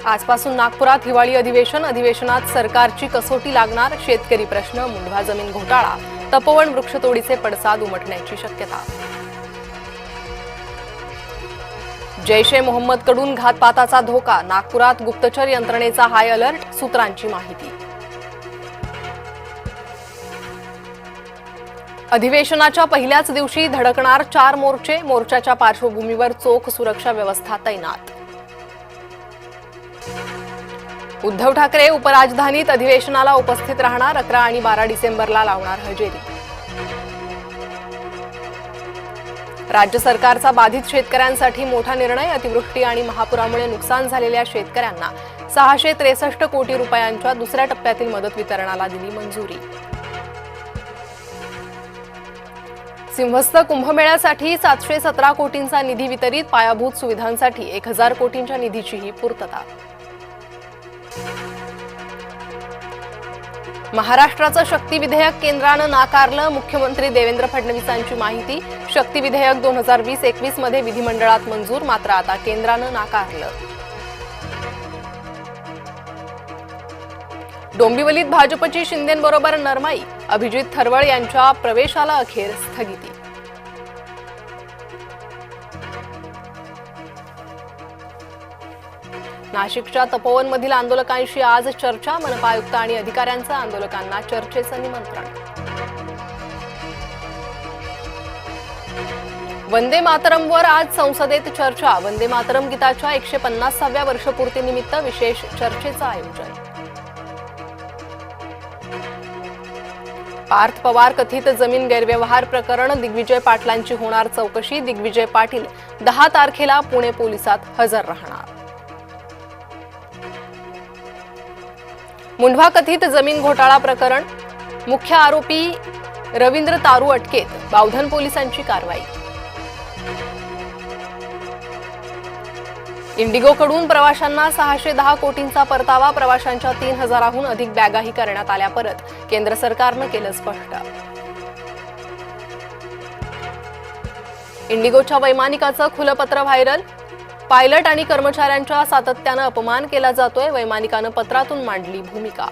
आजपासून नागपुरात हिवाळी अधिवेशनात सरकारची कसोटी लागणार, शेतकरी प्रश्न, मुंढवा जमीन घोटाळा, तपोवन वृक्षतोडीचे पडसाद उमटण्याची शक्यता. जैश ए मोहम्मदकडून घातपाताचा धोका, नागपुरात गुप्तचर यंत्रणेचा हाय अलर्ट, सूत्रांची माहिती. अधिवेशनाच्या पहिल्याच दिवशी धडकणार 4 मोर्चे, मोर्चाच्या पार्श्वभूमीवर चोख सुरक्षा व्यवस्था तैनात. उद्धव ठाकरे उपराजधानीत अधिवेशनाला उपस्थित राहणार, 11 आणि 12 डिसेंबरला लावणार हजेरी. राज्य सरकारचा बाधित शेतकऱ्यांसाठी मोठा निर्णय, अतिवृष्टी आणि महापुरामुळे नुकसान झालेल्या शेतकऱ्यांना 663 कोटी रुपयांच्या दुसऱ्या टप्प्यातील मदत वितरणाला दिली मंजुरी. सिंहस्थ कुंभमेळ्यासाठी 717 कोटींचा निधी वितरित, पायाभूत सुविधांसाठी 1000 कोटींच्या निधीचीही पूर्तता. महाराष्ट्राचं शक्ती विधेयक केंद्रानं नाकारलं, मुख्यमंत्री देवेंद्र फडणवीसांची माहिती. शक्ती विधेयक 2020-21 मध्ये विधिमंडळात मंजूर, मात्र आता केंद्रानं नाकारलं. डोंबिवलीत भाजपची शिंदेंबरोबर नरमाई, अभिजित थरवळ यांच्या प्रवेशाला अखेर स्थगिती. नाशिकच्या तपोवनमधील आंदोलकांशी आज चर्चा, मनपा आयुक्त आणि अधिकाऱ्यांचं आंदोलकांना चर्चेचं निमंत्रण. वंदे मातरमवर आज संसदेत चर्चा, वंदे मातरम गीताच्या 150व्या वर्षपूर्तीनिमित्त विशेष चर्चेचं आयोजन. पार्थ पवार कथित जमीन गैरव्यवहार प्रकरण, दिग्विजय पाटलांची होणार चौकशी, दिग्विजय पाटील 10 तारखेला पुणे पोलिसात हजर राहणार. मुंढवा कथित जमीन घोटाळा प्रकरण, मुख्य आरोपी रवींद्र तारू अटकेत, बावधन पोलिसांची कारवाई. इंडिगोकडून प्रवाशांना 610 कोटींचा परतावा, प्रवाशांच्या 3000हून अधिक बॅगाही करण्यात आल्या परत, केंद्र सरकारनं केलं स्पष्ट. इंडिगोच्या वैमानिकाचं खुलं पत्र व्हायरल, पायलट आणि कर्मचाऱ्यांच्या सातत्यानं अपमान केला जातोय, वैमानिकानं पत्रातून मांडली भूमिका.